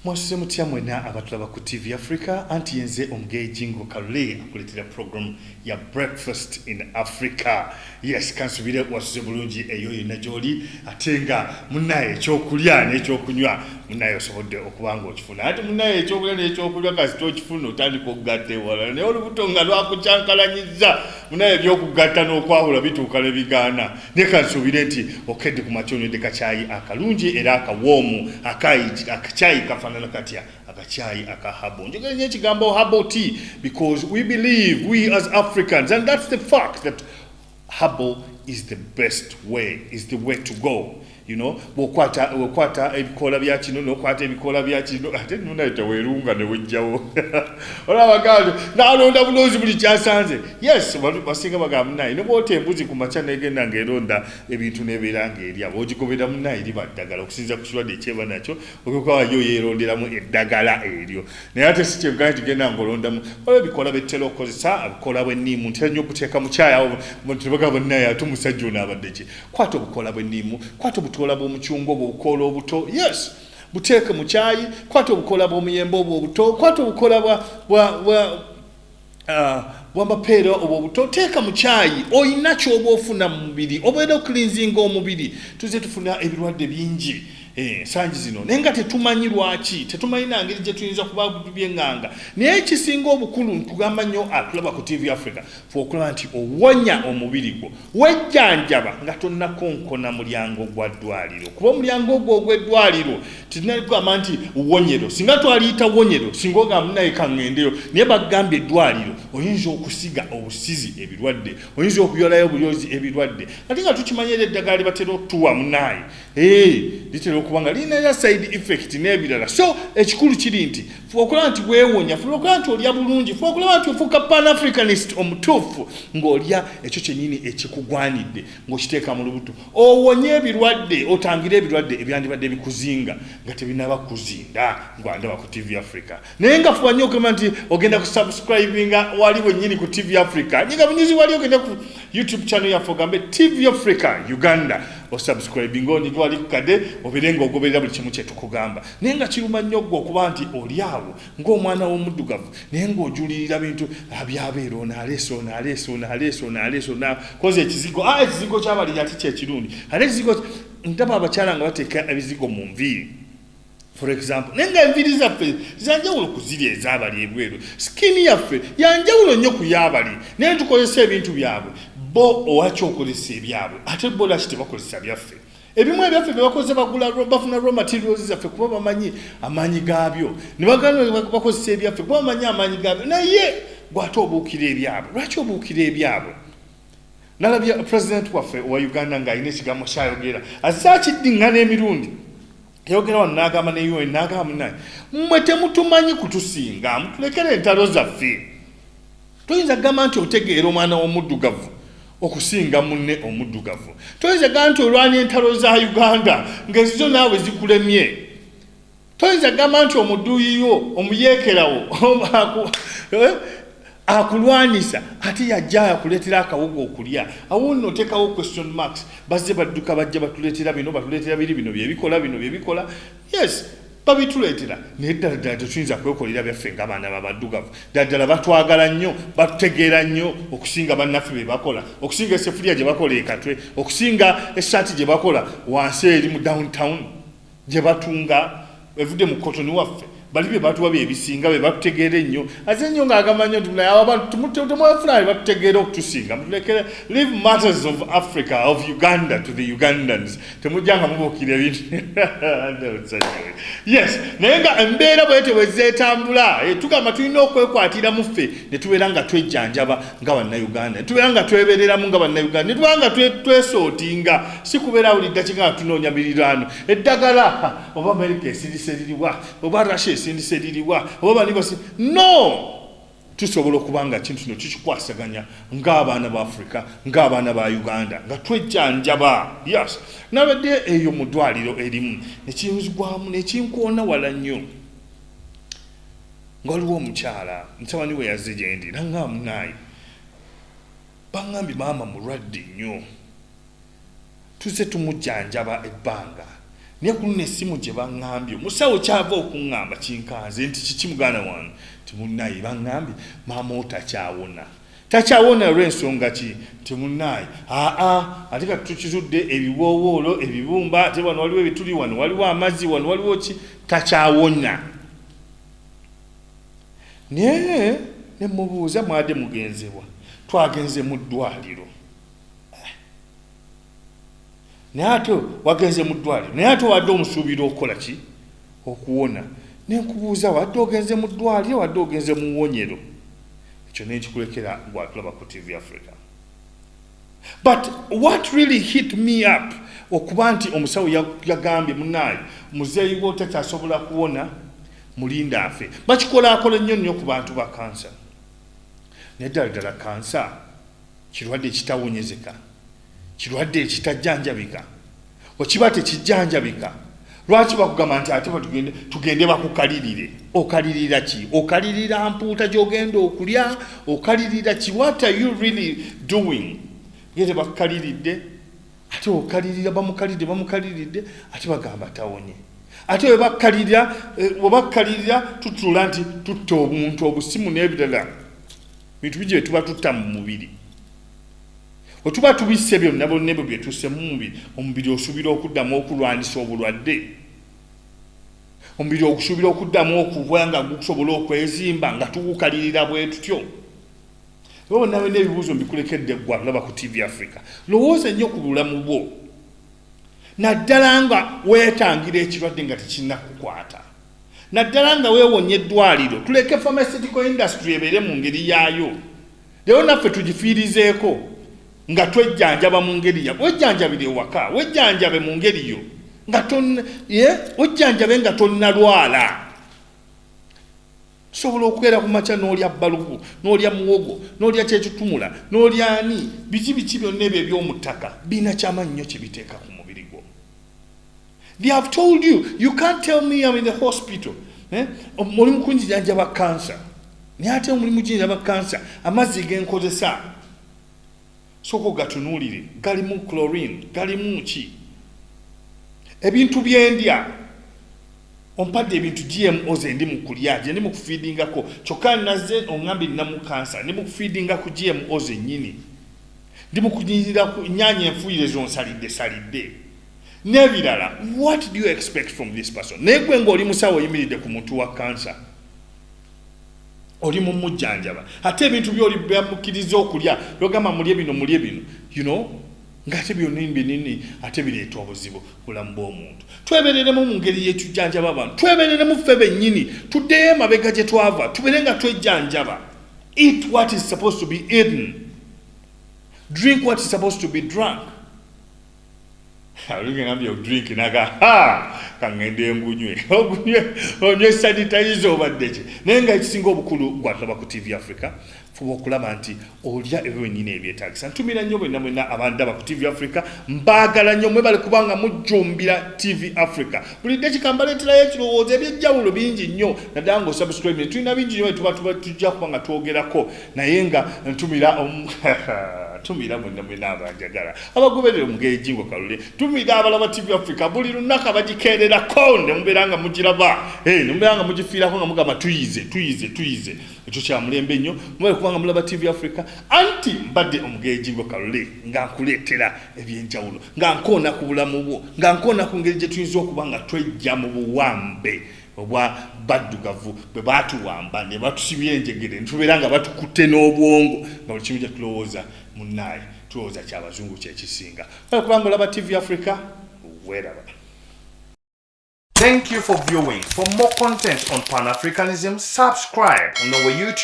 Mwasise mutya mwena abatulaba ku TV Africa anti yenze omgeyi Jingo Kalule akuletera program ya Breakfast in Africa. Yes, kansubire wasise bulungi eyo yonna gy'oli atenga munnaye ekyokulya n'ekyokunywa munnaye osobodde okubanga okifuna ate munnaye ekyokulya n'ekyokunywa kasita okifuna otandika okugatta ewala naye olubuto nga lwakucyankalanyiza munnaye ebyokugatta n'okwawula bituuka ne bigaana naye kansubire nti okedde ku makya onywedde kacaayi akalungi era akawoomu akacaayi kafaanana katya akacaayi aka habo njogera nnyo ekigambo habo tea because we believe we as Africans and that's the fact that habo is the best way, is the way to go. You know, wokwata ebikola bya kino nokwata ebikola bya kino ate nuna itawerunga ne wejjawo ola bagalo nalonda bulozi buli kyasanze. Yes, basinga bagamba naye nobote embuzi ku macha negenda ngeronda ebintu neberanga erya bogikobera munaye liba ddagala okusinza kushwade ekyeba nakyo okukwa yo yeronderamu eddagala eryo naye ate si kyegandi genda ngolondamu ola bikola bettera okukozesa abikola bw'ennimu ntera nnyo okuteeka mu kyaya mutubaga bonna ate omusajja ono abadde ki kwata obukola bw'ennimu kwata obutola bw'omucungwa obukola obuto. Yes, buteeke mu kyayi kwata obukola bw'omuyembe obuto kwata obukola bw'amapeera obuto teeka mu kyayi oyina ky'oba ofuna mu mubiri obeera okulinzinga omubiri tuze tufuna ebirwadde bingi sanji zino naye nga tetumanyi lwaki tetumanyi nangeri gye tuyinza kuba byenganga naye ekisinga obukulu ntugamba nnyo atulaba ku TV Africa okulaba nti owonya omubiri gwo wejjanjaba nga tonnakonkona mulyango gwa ddwaliro kuba omulyango ogwo ogw'eddwaliro tinagamba nti wonyero singa twaliyita wonyero singa ogamba naye kaŋŋendeyo naye bagambye eddwaliro oyinza okusiga obusizi ebirwadde oyinza okuyolayo obulyozi ebirwadde ate nga tukimanyira eddagala libatera okutuwa munaye litera okubanga lina side effect n'ebirala so ekikulu kiri nti fuokola nti weewonya fuokola nti olya bulungi fuokola nti ofuuka pan-africanist omutuufu ng'olya ekyo kyennyini ekikugwanidde ng'okiteeka mu lubuto owonye ebirwadde otangire ebirwadde ebyandibadde bikuzinga nga tebinaba kuzinda ng'andaba ku TV Africa naye nga fuba nnyo okugamba nti ogenda kusubscribinga wali wennyini ku TV Africa nyinga bunyizi wali ogenda ku YouTube channel yaffe ogambe TV Africa Uganda osubscribinga oniga wali kukadde oberenga ogoberera buli kimu kyetukugamba naye nga kiruma nnyo gwe okuba nti oli awo ng'omwana w'omuddugavu naye ng'ojulirira bintu byabeera onaleesa koza ekizigo ekizigo kyabalira ati kyekirundi ate ekizigo ndaba abakyala nga bateeka ebizigo mu nviiri for example naye nga enviiri zaffe zanjawulo ku ziri ez'abali ebweru sikini yaffe yanjawulo nnyo ku y'abali naye tukozesa ebintu byabwe bo owakyokolesa ebyabwe ate bo laki tebakozesa byaffe ebimu ebyaffe byebakoze bagula bafuna raw materials zaffe kuba bamanyi amaanyi gaabyo ne bagamba bakozesa ebyaffe kuba bamanyi amaanyi gaabyo naye gwate obuukira ebyabwe lwaki obuukira ebyabwe nalabya president waffe owa Uganda ng'alina ekigambo kyayogera azaakiddingana emirundi yogera wano n'agamba ne UN n'agamba munaye mmwe temutumanyi kutusinga mutulekere entalo zaffe toyinza kugamba nti otegeera omwana w'omuddugavu okusinga munne omuddugavu toyinza kugamba nti olwanya entalo za Uganda ng'ezizo naawe zikulemye toyinza kugamba nti omuduuyiyo omuyeekerawo akulwanisa ate yajja akuleetera akawugo okulya awuno oteekawo question marks bazze badduka bajja batuleetera bino batuleetera bino byebikola yes babituleetera naye ddala ddala tetuyinza kwekolera byaffe ng'abaana babaddugavu ddala batwagala nnyo batutegeera nnyo okusinga bannaffe be bakola okusinga esefulya gye bakola ekatwe okusinga essaati gye bakola wansi eri mu downtown gye batunga evudde mu kotoni waffe bali bye batuwa byebisinga be batutegeera ennyo ate nnyo ng'agamba nnyo naye abantu temwefulaayo batutegeera okutusinga mutulekere leave matters of Africa of Uganda to the Ugandans temujjanga mubuukira ebintu yes naye nga embeera bwete bwe zeetambula tugamba tulina okwekwatira mu ffe ne tubeera nga twejjanjaba nga bannayuganda ne tubeera nga twebereramu nga bannayuganda ne tubeera nga twesootinga si kubeera buli ddakiika nga tunoonya miriraano eddagala oba Amerika esindise liriwa oba Russia esindise liriwa oba banikosi no tusobola okubanga kintu kino tukikwasaganya ng'abaana ba Africa ng'abaana ba Uganda nga twejjanjaba yes nabadde eyo mu ddwaliro erimu nekinzigwamu nekinkwona wala nnyo nga waliwo omukyala mutabani we yazze gye ndi nanga munaye bangambye maama mulwadde nnyo tuze tumujjanjaba ebbanga ne kuluna essimu gye baŋŋambye musawo kyava okuŋŋamba kinkanze nti kiki muganda wange timunnayi baŋŋambye maama takyawona olw'ensonga ki timunnayi ate kati tukizudde ebiwoowoolo ebibumba ate wano waliwo ebituli wano waliwo amazzi wano waliwo ki takyawona naye ne mubuuza mwade mugenzebwa twagenze mu ddwaliro naye ate wagenze mu ddwaliro naye ate wadde omusuubira okukola ki okuwona nenkubuuza wadde ogenze mu ddwaliro wadde ogenze mu wonyero ekyo nenkikulekera gwatulaba ku TV Africa. But what really hit me up okuba nti omusawo yagambye munaayi muzeeyi wo takyasobola kuwona mulinda afe bakikolakola nnyo ku bantu ba kansa naye ddala kansa kirwadde ekitawonyezeka kirwadde ekitajjanjabika wekiba tekijjanjabika lwaki bakugamba nti ate tugende bakukalirire okalirira ki okalirira mpuuta gy'ogenda okulya okalirira ki what are you really doing gende bakukaliridde ate okalirira bamukaliridde ate bagamba tawonye ate webakalirira tutula nti tutta obuntu obusimu n'ebirala bintu bijje tuba tutta mu mubiri otuba tubisse byonna bonnebo byetusse mu mubiri omubiri osuubira okuddamu okulwanisa obulwadde omubiri ogusuubira okuddamu okuva nga gukusobola okwezimba nga tugukalirira bwe tutyo bonna bonna ebibuuzo mbikulekedde gwalaba ku TV Africa lowooza nnyo ku bulamu bwo naddala nga weetangira ekirwadde nga tekinnakukwata naddala nga weewonye eddwaliro tuleke pharmaceutical industry ebeere mu ngeri yaayo leero naffe tugifiirizeeko nga twejjanjaba mu ngeri ya wejjanjabire ewaka wejjanjabe mu ngeri yo nga wejjanjabe nga tonnalwala sobola okubeera ku makya n'olya bbalubu n'olya muwogo n'olya kyekitumula n'olya ani biki byonna ebyo eby'omu ttaka birina kyamannyo kye biteeka ku mubiri gwo. They have told you can't tell me I'm in the hospital mulimu kunjijanjaba kansa naye ate omulimu ginjaba kansa amazzi genkozesa soko gatunuulire galimu chlorine galimu ki ebintu byendya ompadde ebintu GMOs endi mu kulya gye ndi mu kufiidingako kyokka nazze oŋŋambi nnamu kansa ndi mu kufiidinga ku GMOs ennyini ndi mu kunyirira ku nnyaanya enfuuyire zonsalidde n'ebirala. What do you expect from this person? naye gwe ng'oli musawo oyimiridde ku muntu wa kansa oli mu mujjanjaba ate ebintu byoli byamukkiriza okulya byogamba mulye bino ng'ate byonnini ate bireeta obuzibu bulamu bw'omuntu. Twebereremu mu ngeri y'etujjanjaba abantu twebereremu ffe bennyini tuddeyo emabega gye twava tubeere nga twejjanjaba. Eat what is supposed to be eaten, drink what is supposed to be drunk. Ngambye drink naga kangende ngunywe onywe sanitizer obadde ki naye nga ekisinga obukulu gwatulaba ku TV Africa fuba okulaba nti olya ebyo wennyini ebyetaagisa. Ntumira nnyo mwenna abandaba ku TV Africa mbaagala nnyo mwebale kubanga mujjumbira TV Africa buli ddakiika mbaleeterayo ekirowoozo ebyejjawulo bingi nnyo naddala ng'osubscribe tulina bingi nnyo tuba tujja kuba nga twogerako naye nga ntumira tumira mwenna abanjagala abagoberera Omugeyi Jingo Kalule tumira abalaba TV Africa buli lunaku abagikeererako ne mubeera nga mugiraba ne mubeera nga mugifiirako nga mugamba tuyize ekyo kya mulembe nnyo mubale kubanga mulaba TV Africa anti mbadde Omugeyi Jingo Kalule nga nkuleetera ebyenjawulo nga nkoona ku bulamu bwo nga nkoona ku ngeri gye tuyinza okuba nga twejja mu buwambe obwa baddugavu bwe baatuwamba ne batusibya enjegere ne tubeera nga batukutte n'obwongo nga buli kimu gye tulowooza munnaye tulowooza kyabazungu kyekisinga kubanga olaba TV Africa weeraba. Thank you for viewing. For more content on Pan-Africanism, subscribe on our YouTube